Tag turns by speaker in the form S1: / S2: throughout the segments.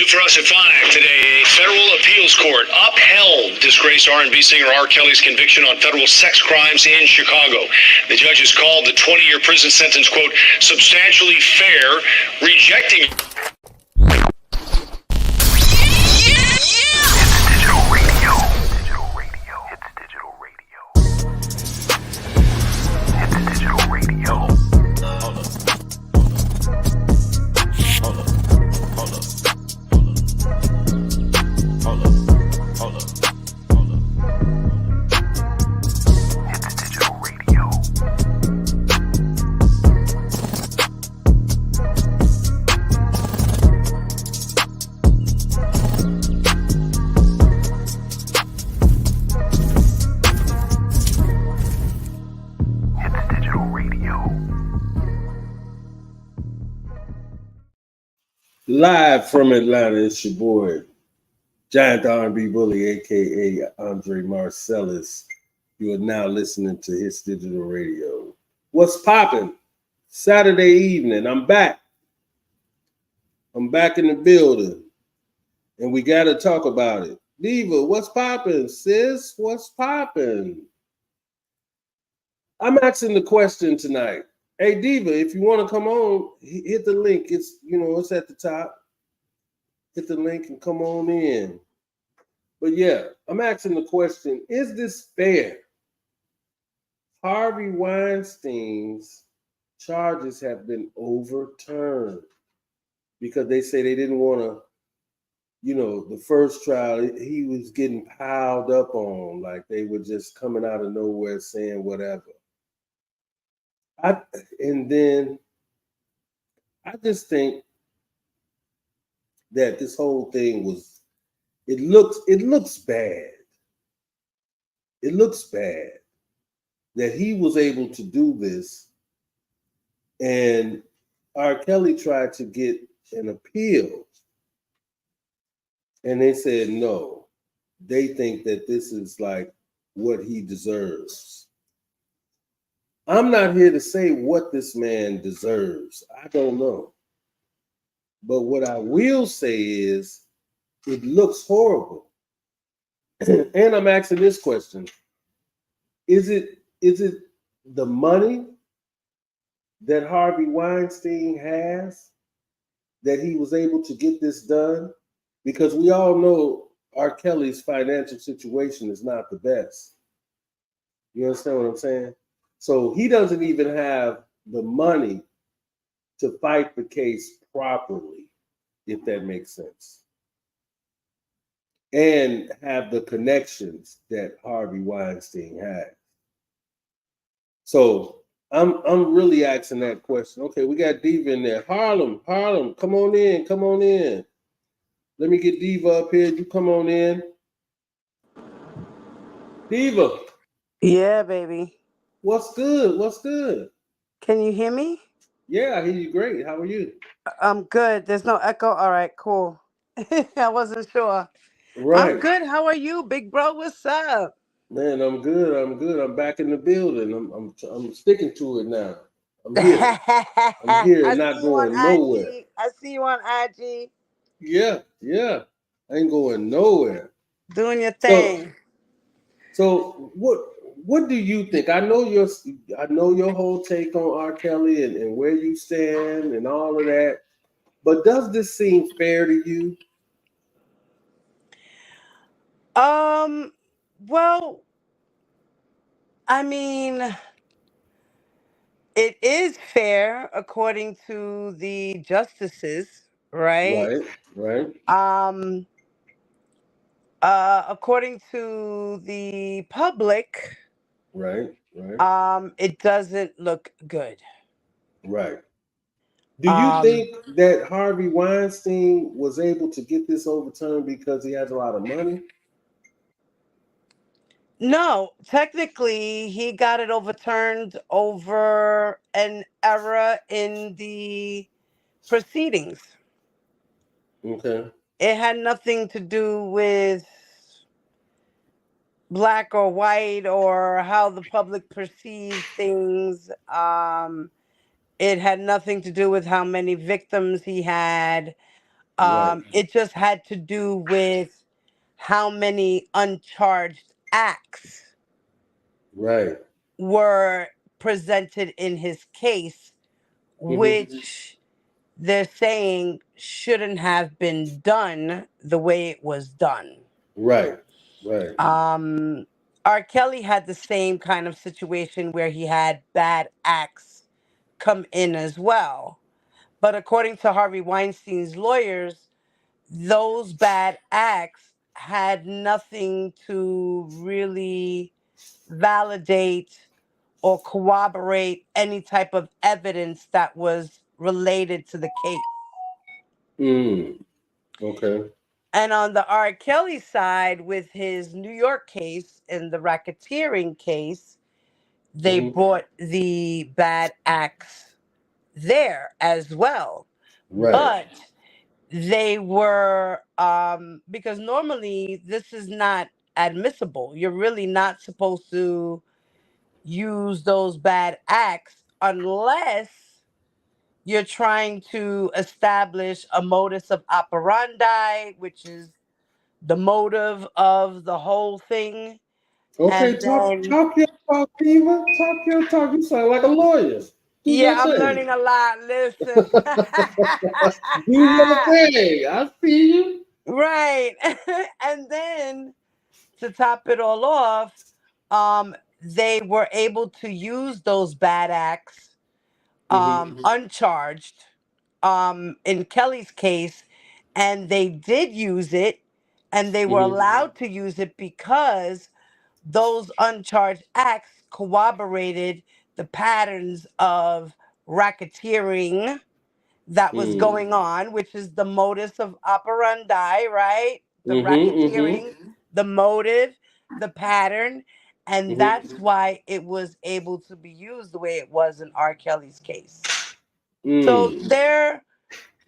S1: New for us at 5 today, a federal appeals court upheld disgraced R&B singer R. Kelly's conviction on federal sex crimes in Chicago. The judges called the 20-year prison sentence, quote, substantially fair, rejecting...
S2: Live from Atlanta, it's your boy, Giant R&B Bully, a.k.a. Andre Marcellus. You are now listening to Hits Digital Radio. What's poppin'? Saturday evening, I'm back. I'm back in the building, and we got to talk about it. Diva, what's poppin', sis? What's poppin'? I'm asking the question tonight. Hey, Diva, if you want to come on, hit the link. It's, it's at the top. Hit the link and come on in. But yeah, I'm asking the question, is this fair? Harvey Weinstein's charges have been overturned because they say they didn't want to, the first trial, he was getting piled up on, like they were just coming out of nowhere saying whatever. And then I just think that this whole thing it looks bad. It looks bad that he was able to do this, and R.Kelly tried to get an appeal, and they said no. They think that this is like what he deserves. I'm not here to say what this man deserves. I don't know. But what I will say is it looks horrible. And I'm asking this question. Is it the money that Harvey Weinstein has that he was able to get this done? Because we all know R. Kelly's financial situation is not the best. You understand what I'm saying? So he doesn't even have the money to fight the case properly, if that makes sense, and have the connections that Harvey Weinstein had. So I'm really asking that question. Okay, we got Diva in there. Harlem, come on in. Let me get Diva up here. You come on in. Diva.
S3: Yeah, baby.
S2: What's good?
S3: Can you hear me?
S2: Yeah, I hear you great. How are you?
S3: I'm good. There's no echo. All right, cool. I wasn't sure.
S2: Right.
S3: I'm good. How are you, big bro? What's up?
S2: Man, I'm good. I'm back in the building. I'm sticking to it now. I'm here. I'm here and not going nowhere.
S3: I see you on IG.
S2: Yeah. I ain't going nowhere.
S3: Doing your thing.
S2: So what do you think? I know your whole take on R. Kelly and where you stand and all of that. But does this seem fair to you?
S3: Well, I mean, it is fair according to the justices, right?
S2: Right.
S3: According to the public,
S2: Right.
S3: it doesn't look good.
S2: Right. Do you think that Harvey Weinstein was able to get this overturned because he has a lot of money?
S3: No, technically, he got it overturned over an error in the proceedings.
S2: Okay.
S3: It had nothing to do with black or white or how the public perceived things. It had nothing to do with how many victims he had.
S2: Right.
S3: It just had to do with how many uncharged acts
S2: Right.
S3: were presented in his case,
S2: Hmm.
S3: which they're saying shouldn't have been done the way it was done.
S2: Right. Right.
S3: Um, R. Kelly had the same kind of situation where he had bad acts come in as well. But according to Harvey Weinstein's lawyers, those bad acts had nothing to really validate or corroborate any type of evidence that was related to the case.
S2: Mm. Okay.
S3: And on the R. Kelly side, with his New York case and the racketeering case, they
S2: Hmm.
S3: brought the bad acts there as well.
S2: Right.
S3: But they were, because normally this is not admissible. You're really not supposed to use those bad acts unless you're trying to establish a modus of operandi, which is the motive of the whole thing.
S2: Okay.
S3: And
S2: Talk.
S3: then,
S2: Talk your talk, Eva. Talk your talk. You sound like a lawyer. Do
S3: yeah,
S2: your
S3: I'm
S2: thing.
S3: learning a lot. Listen.
S2: Do your thing. I see you.
S3: Right. And then to top it all off, they were able to use those bad acts
S2: Hmm.
S3: uncharged in Kelly's case, and they did use it, and they were
S2: Hmm.
S3: allowed to use it because those uncharged acts corroborated the patterns of racketeering that was
S2: Mm.
S3: going on, which is the modus of operandi, right? The
S2: Hmm.
S3: racketeering, the motive, the pattern. And
S2: Hmm.
S3: that's why it was able to be used the way it was in R. Kelly's case. So
S2: Mm.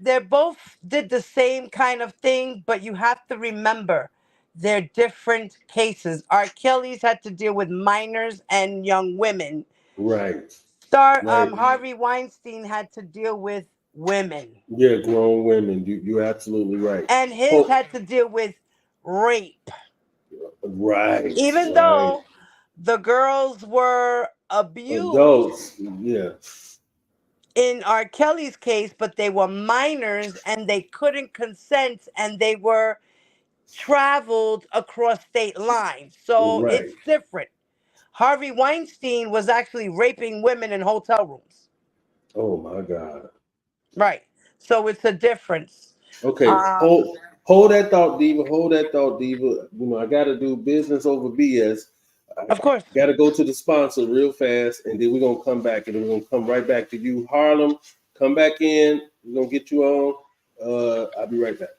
S3: they're both did the same kind of thing, but you have to remember they're different cases. R. Kelly's had to deal with minors and young women.
S2: Right.
S3: Star
S2: Right.
S3: Harvey Weinstein had to deal with women.
S2: Yeah, grown women. You're absolutely right.
S3: And his
S2: Oh,
S3: had to deal with rape.
S2: right.
S3: Even
S2: Right.
S3: though the girls were abused
S2: Adults. Yeah.
S3: in R. Kelly's case, but they were minors and they couldn't consent and they were traveled across state lines. So
S2: Right.
S3: it's different. Harvey Weinstein was actually raping women in hotel rooms.
S2: Oh my God.
S3: Right. So it's a difference.
S2: Okay.
S3: Um,
S2: Hold that thought, Diva. Hold that thought, Diva. I gotta do business over BS.
S3: of course.
S2: Gotta go to the sponsor real fast, and then we're gonna come back and we're gonna come right back to you. Harlem, come back in. We're gonna get you on. I'll be right back.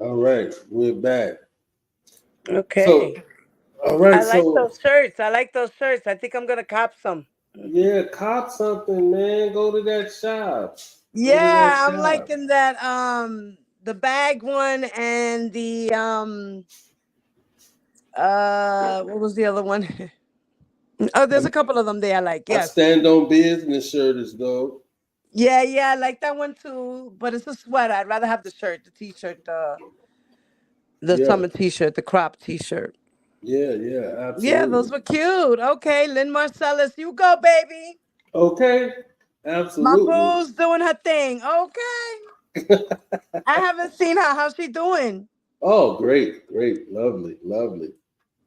S2: All right, we're back. So,
S3: Okay.
S2: all right,
S3: I like
S2: so
S3: those shirts. I like those shirts. I think I'm gonna cop some.
S2: Yeah, cop something, man. Go to that shop. Go to that
S3: Yeah, I'm
S2: shop.
S3: liking that the bag one and the what was the other one? Oh, there's a
S2: Um,
S3: couple of them there I like.
S2: I
S3: Yes.
S2: stand on business shirt is dope.
S3: Yeah, yeah, I like that one too. But it's a sweater. I'd rather have the shirt, the t-shirt, the
S2: Yeah,
S3: summer t-shirt, the crop t-shirt.
S2: yeah, yeah,
S3: Yeah, those
S2: absolutely.
S3: were cute. Okay, Lynn Marcellus, you go, baby.
S2: Okay,
S3: My
S2: absolutely.
S3: boo's doing her thing. Okay. I haven't seen her. How's she doing?
S2: Oh, great, great, lovely, lovely.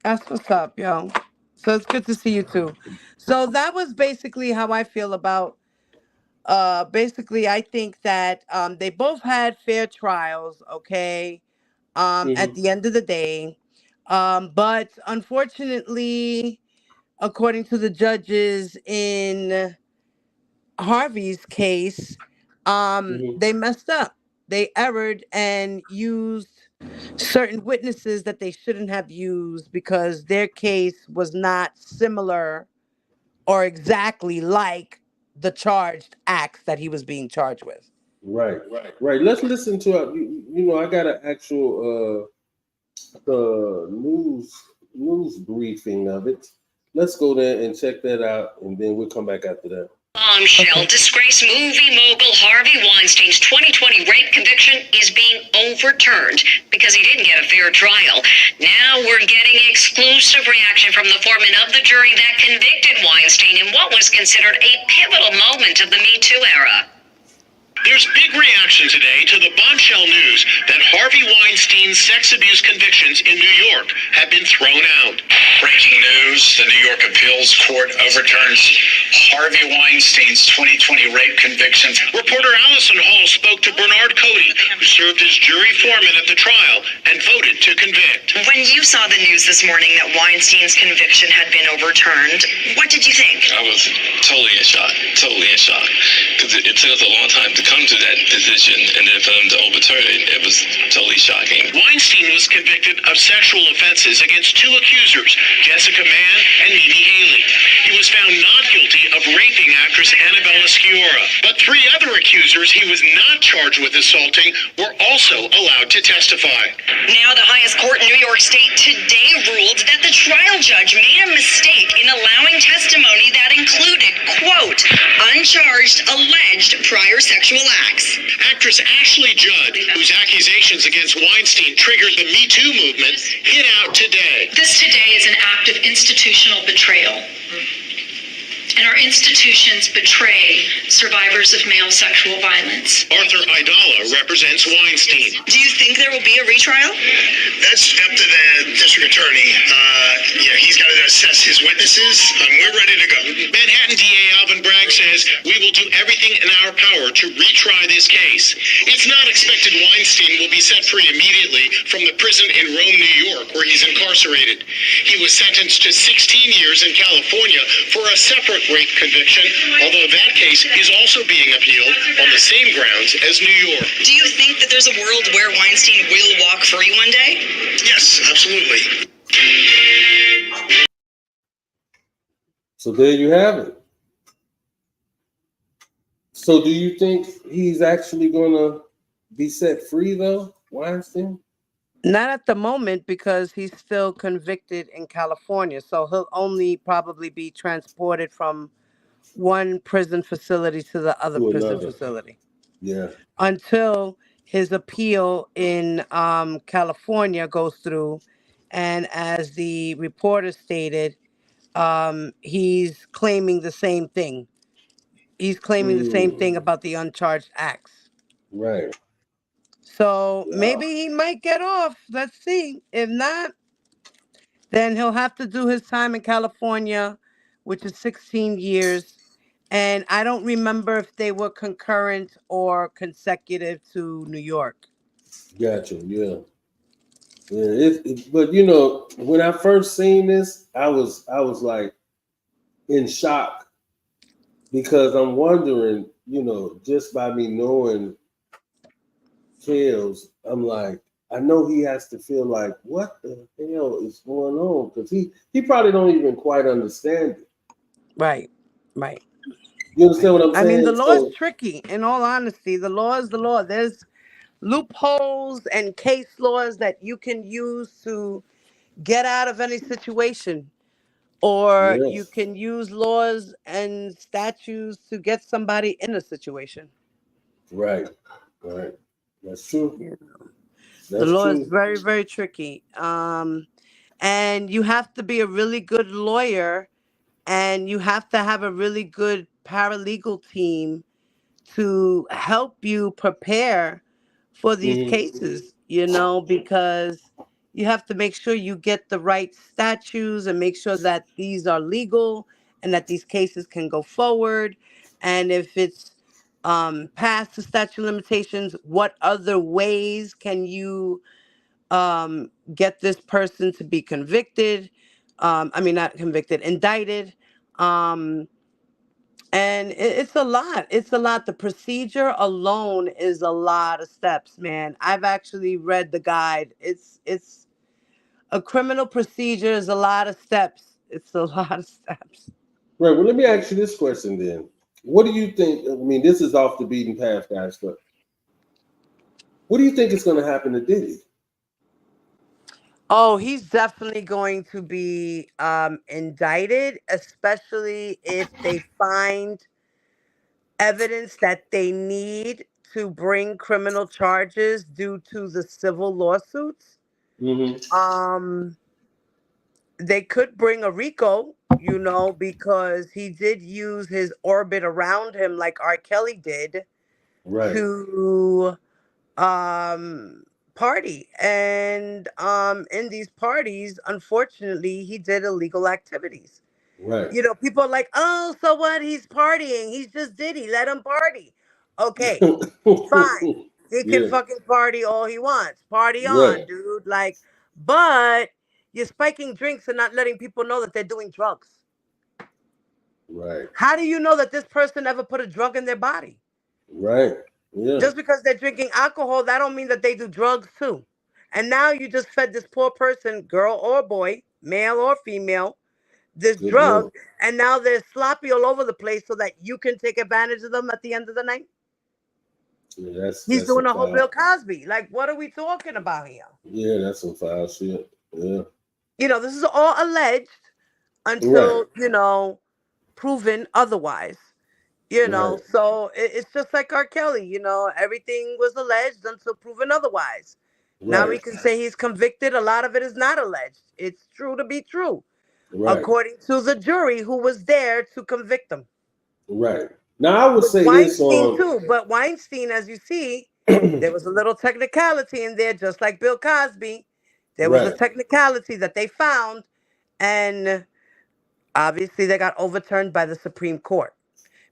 S3: That's what's up, yo. So it's good to see you too. So that was basically how I feel about basically I think that they both had fair trials, okay? At
S2: Hmm.
S3: the end of the day. But unfortunately, according to the judges in Harvey's case,
S2: Hmm.
S3: they messed up. They erred and used certain witnesses that they shouldn't have used because their case was not similar or exactly like the charged acts that he was being charged with.
S2: Right, right. Let's listen to it. You know, I got an actual news briefing of it. Let's go there and check that out, and then we'll come back after that.
S1: Bombshell,
S3: Okay.
S1: disgraced movie mogul Harvey Weinstein's 2020 rape conviction is being overturned because he didn't get a fair trial. Now we're getting exclusive reaction from the foreman of the jury that convicted Weinstein in what was considered a pivotal moment of the Me Too era. There's big reaction today to the bombshell news that Harvey Weinstein's sex abuse convictions in New York have been thrown out. Breaking news, the New York Appeals Court overturns Harvey Weinstein's 2020 rape convictions. Reporter Allison Hall spoke to Bernard Cody, who served as jury foreman at the trial and voted to convict. When you saw the news this morning that Weinstein's conviction had been overturned, what did you think?
S4: I was totally in shock, because it took us a long time to come to that decision, and then for them to overturn it, it was totally shocking.
S1: Weinstein was convicted of sexual offenses against two accusers, Jessica Mann and Mimi Haley. He was found not guilty of raping actress Annabella Sciorra, but three other accusers he was not charged with assaulting were also allowed to testify. Now the highest court in New York State today ruled that the trial judge made a mistake in allowing testimony that included, quote, uncharged alleged prior sexual acts. Actress Ashley Judd, whose accusations against Weinstein triggered the Me Too movement, hit out today.
S5: This today is an act of institutional betrayal. And our institutions betray survivors of male sexual violence.
S1: Arthur Aidala represents Weinstein. Do you think there will be a retrial? That's up to the district attorney. He's got to assess his witnesses. We're ready to go. Manhattan DA Alvin Bragg says we will do everything in our power to retry this case. It's not expected Weinstein will be set free immediately from the prison in Rome, New York, where he's incarcerated. He was sentenced to 16 years in California for a separate rape conviction, although that case is also being appealed on the same grounds as New York. Do you think that there's a world where Weinstein will walk free one day? Yes, absolutely.
S2: So there you have it. So do you think he's actually gonna be set free though, Weinstein?
S3: Not at the moment because he's still convicted in California. So he'll only probably be transported from one prison facility to the other
S2: To
S3: prison
S2: another?
S3: facility
S2: Yeah.
S3: until his appeal in California goes through. And as the reporter stated, he's claiming the same thing. He's claiming the same thing
S2: Mm,
S3: about the uncharged acts.
S2: right.
S3: So maybe
S2: Wow.
S3: he might get off. Let's see. If not, then he'll have to do his time in California, which is 16 years. And I don't remember if they were concurrent or consecutive to New York.
S2: Gotcha. Yeah. Yeah. But when I first seen this, I was like in shock because I'm wondering, just by me knowing Kales, I'm like, I know he has to feel like, what the hell is going on? Because he probably don't even quite understand it.
S3: Right. Right.
S2: You understand what I'm
S3: I mean, the
S2: saying?
S3: law is
S2: So
S3: tricky. In all honesty, the law is the law. There's loopholes and case laws that you can use to get out of any situation, or
S2: yeah,
S3: you can use laws and statutes to get somebody in a situation.
S2: right, right. That's true.
S3: Yeah. The
S2: That's
S3: law is
S2: true.
S3: very, very tricky. And you have to be a really good lawyer, and you have to have a really good paralegal team to help you prepare for these
S2: Hmm.
S3: cases, because you have to make sure you get the right statutes and make sure that these are legal and that these cases can go forward. And if it's past the statute of limitations, what other ways can you get this person to be convicted? I mean, not convicted, indicted. Um, and it's a lot. It's a lot. The procedure alone is a lot of steps, man. I've actually read the guide. It's a criminal procedure is a lot of steps. It's a lot of steps.
S2: Right. Well, let me ask you this question then. What do you think? I mean, this is off the beaten path, guys, but what do you think is going to happen to Diddy?
S3: Oh, he's definitely going to be indicted, especially if they find evidence that they need to bring criminal charges due to the civil lawsuits.
S2: Hmm.
S3: Um, they could bring a RICO, because he did use his orbit around him like R.Kelly did
S2: Right.
S3: to party. And in these parties, unfortunately, he did illegal activities.
S2: Right.
S3: People are like, oh, so what? He's partying. He's just Diddy. Let him party. Okay, fine. He can
S2: Yeah.
S3: fucking party all he wants. Party on,
S2: Right.
S3: dude. Like, but you're spiking drinks and not letting people know that they're doing drugs.
S2: Right.
S3: How do you know that this person ever put a drug in their body?
S2: Right. Yeah.
S3: Just because they're drinking alcohol, that don't mean that they do drugs too. And now you just fed this poor person, girl or boy, male or female, this
S2: Good
S3: drug,
S2: Lord.
S3: and now they're sloppy all over the place so that you can take advantage of them at the end of the night.
S2: Yeah,
S3: He's
S2: that's some
S3: doing a whole Bill
S2: foul.
S3: Cosby. Like, what are we talking about here?
S2: Yeah, that's some foul shit. Yeah.
S3: This is all alleged
S2: Right.
S3: until, proven otherwise.
S2: Right.
S3: So it's just like R. Kelly, everything was alleged until proven otherwise. Now we
S2: Right.
S3: can say he's convicted. A lot of it is not alleged. It's true to be true,
S2: Right.
S3: according to the jury who was there to convict him.
S2: Right. Now I would
S3: With
S2: say this
S3: Weinstein
S2: on
S3: too, but Weinstein, as you see, there was a little technicality in there, just like Bill Cosby. There was a
S2: right.
S3: technicality that they found, and obviously they got overturned by the Supreme Court.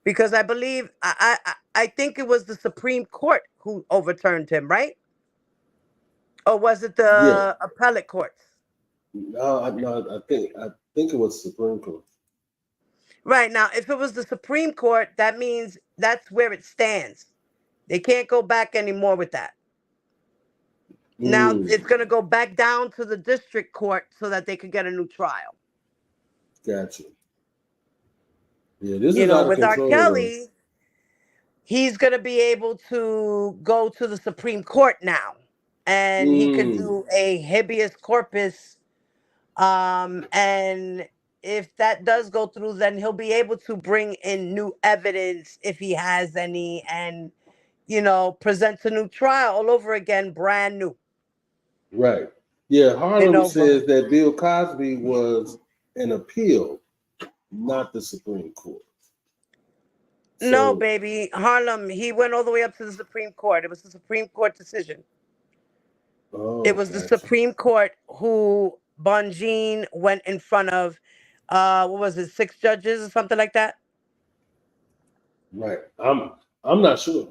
S3: Because I believe I think it was the Supreme Court who overturned him, right? Or was it
S2: Yeah.
S3: the appellate courts?
S2: No, I think it was Supreme Court.
S3: Right, now, if it was the Supreme Court, that means that's where it stands. They can't go back anymore with that. Now
S2: Mm,
S3: it's going to go back down to the district court so that they could get a new trial.
S2: gotcha. Yeah, this is out of
S3: With R.
S2: control though.
S3: Kelly, he's going to be able to go to the Supreme Court now, and he could
S2: Mm,
S3: do a habeas corpus. And if that does go through, then he'll be able to bring in new evidence if he has any, and present a new trial all over again, brand new.
S2: right. Yeah,
S3: De
S2: Harlem
S3: novo.
S2: says that Bill Cosby was an appeal, not the Supreme Court.
S3: No,
S2: So,
S3: baby, Harlem. He went all the way up to the Supreme Court. It was the Supreme Court decision. It
S2: oh,
S3: was the
S2: gotcha.
S3: Supreme Court who Bonjean went in front of. What was it? 6 judges or something like that.
S2: Right. I'm not sure.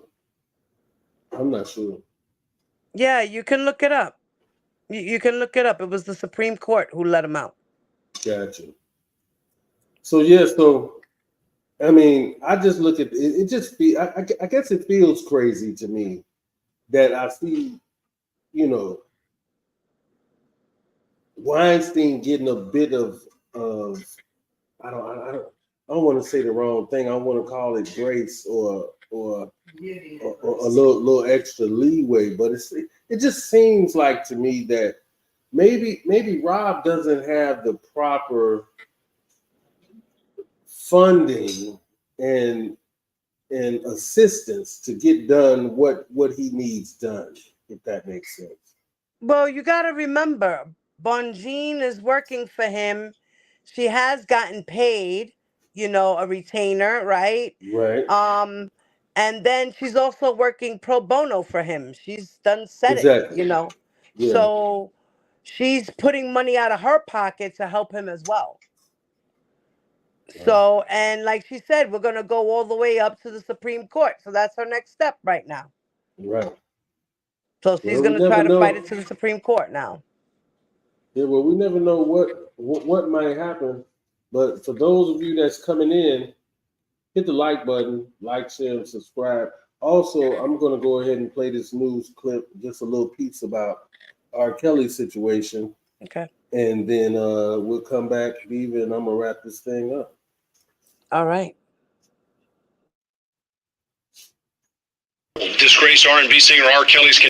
S2: I'm not sure.
S3: Yeah, you can look it up. You can look it up. It was the Supreme Court who let him out.
S2: Gotcha. So yeah, so I mean, I just look at it. It just I guess it feels crazy to me that I see, you know, Weinstein getting a bit of I don't I don't want to say the wrong thing. I want to call it grace or a little extra leeway, but it just seems like to me that maybe Rob doesn't have the proper funding and assistance to get done what he needs done, if that makes sense.
S3: Well, you got to remember, Bonjean is working for him. She has gotten paid, a retainer, right?
S2: Right.
S3: And then she's also working pro bono for him. She's done said it,
S2: Exactly. Yeah.
S3: So she's putting money out of her pocket to help him as well. So, and like she said, we're going to go all the way up to the Supreme Court. So that's her next step right now.
S2: Right.
S3: So she's
S2: Well, we
S3: going to
S2: never
S3: try to fight
S2: know.
S3: it to the Supreme Court now.
S2: Yeah, well, we never know what might happen. But for those of you that's coming in, hit the like button, like, share, and subscribe. Also, I'm going to go ahead and play this news clip, just a little piece about R.Kelly situation.
S3: Okay.
S2: And then we'll come back, Beaver, and I'm going to wrap this thing up.
S3: All right.
S1: Disgraced R&B singer R. Kelly's.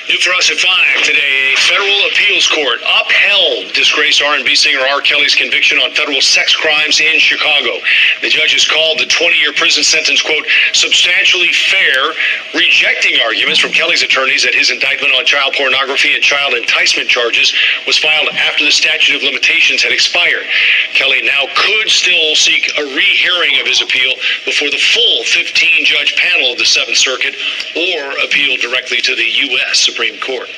S1: New for us at 5 today, a federal appeals court upheld disgraced R&B singer R. Kelly's conviction on federal sex crimes in Chicago. The judges called the 20-year prison sentence, quote, substantially fair, rejecting arguments from Kelly's attorneys that his indictment on child pornography and child enticement charges was filed after the statute of limitations had expired. Kelly now could still seek a rehearing of his appeal before the full 15-judge panel of the Seventh Circuit or appeal directly to the U.S. Supreme Court.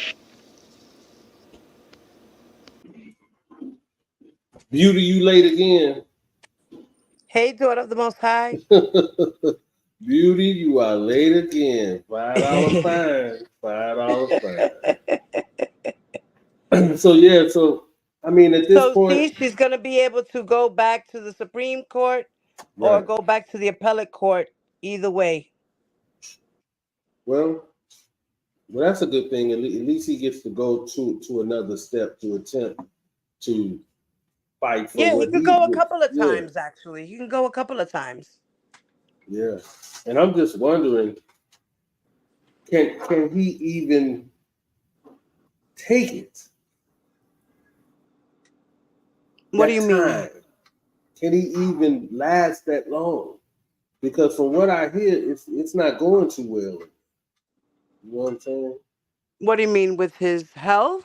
S2: Beauty, you late again.
S3: Hey, daughter of the Most High.
S2: Beauty, you are late again. $5 fine. $5 fine. So I mean, at this point,
S3: See, she's going to be able to go back to the Supreme Court or
S2: right.
S3: go back to the appellate court. Either way.
S2: Well, that's a good thing. At least he gets to go to another step to attempt to fight for
S3: Yeah,
S2: what
S3: he could
S2: he
S3: go a
S2: would.
S3: couple of
S2: Yeah,
S3: times, actually. He can go a couple of times.
S2: yeah. And I'm just wondering, can he even take it?
S3: What do you mean?
S2: Time? Can he even last that long? Because from what I hear, it's not going too well. You know what I'm saying?
S3: What do you mean with his health?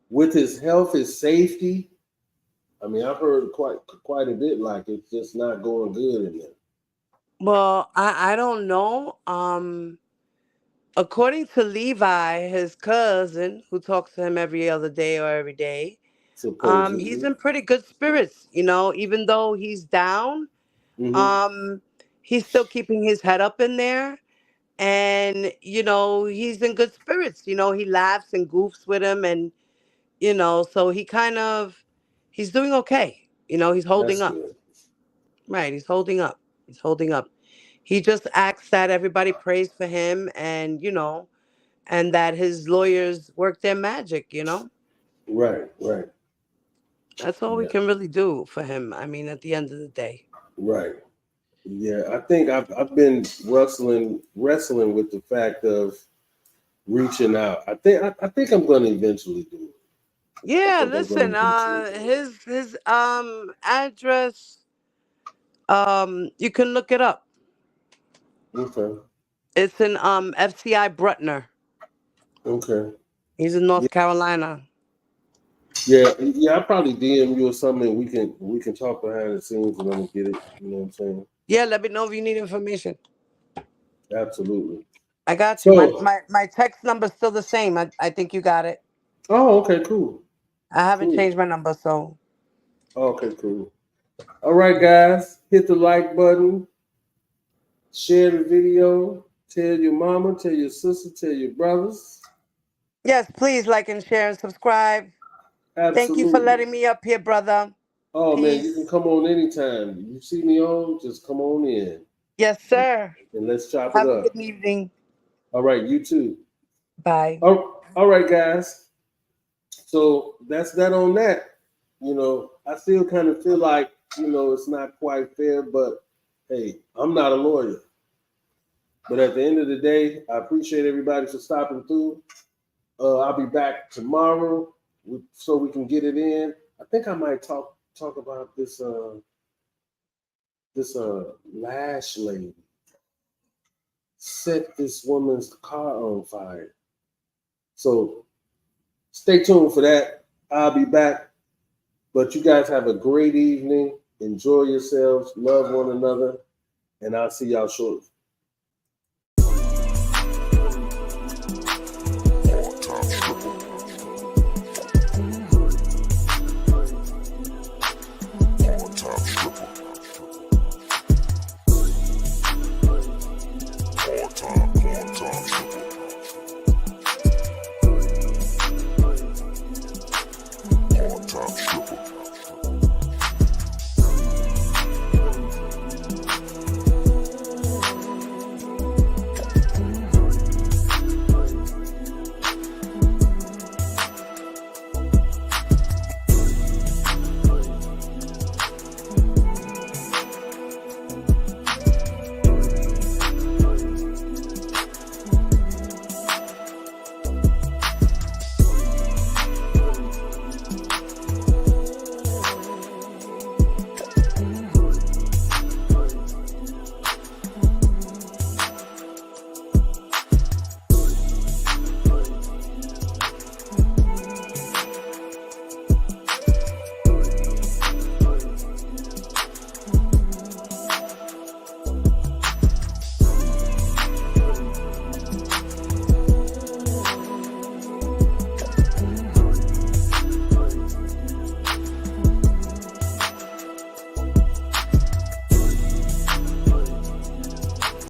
S2: With his health, his safety. I mean, I've heard quite a bit like it's just not going good in there.
S3: Well, I don't know. According to Levi, his cousin, who talks to him every other day or every day,
S2: Supposedly.
S3: he's in pretty good spirits, even though he's down.
S2: Mm-hmm.
S3: He's still keeping his head up in there. And, he's in good spirits. He laughs and goofs with him. And, so he's doing okay. He's holding
S2: That's
S3: up.
S2: good.
S3: Right. He's holding up. He's holding up. He just asks that everybody prays for him and, and that his lawyers work their magic.
S2: Right.
S3: That's all we
S2: Yeah.
S3: can really do for him. I mean, at the end of the day.
S2: Right. Yeah. I think I've been wrestling with the fact of reaching out. I think I'm going to eventually do it.
S3: Yeah, listen, his address, you can look it up.
S2: Okay.
S3: It's in FCI Brutner.
S2: Okay.
S3: He's in North Carolina.
S2: Yeah. I'll probably DM you or something. We can talk behind the scenes and I'm gonna get it. You know what I'm saying?
S3: Yeah, let me know if you need information.
S2: Absolutely.
S3: I got you.
S2: So,
S3: My text number's still the same. I think you got it.
S2: oh, okay, cool.
S3: I haven't
S2: Cool.
S3: changed my number, so.
S2: Okay, cool. All right, guys, hit the like button, share the video, tell your mama, tell your sister, tell your brothers.
S3: Yes, please like and share and subscribe. Thank you for
S2: Absolutely.
S3: letting me up here, brother.
S2: Oh man, you can
S3: Peace.
S2: come on anytime. You see me on, just come on in
S3: Yes, sir.
S2: and let's chop it
S3: Have a
S2: up.
S3: good evening.
S2: All right, you too.
S3: Bye.
S2: All right, guys. So that's that on that. I still kind of feel like, it's not quite fair, but hey, I'm not a lawyer. But at the end of the day, I appreciate everybody for stopping through. I'll be back tomorrow so we can get it in. I think I might talk about this Lash lady set this woman's car on fire. So stay tuned for that. I'll be back. But you guys have a great evening. Enjoy yourselves. Love one another. And I'll see y'all shortly.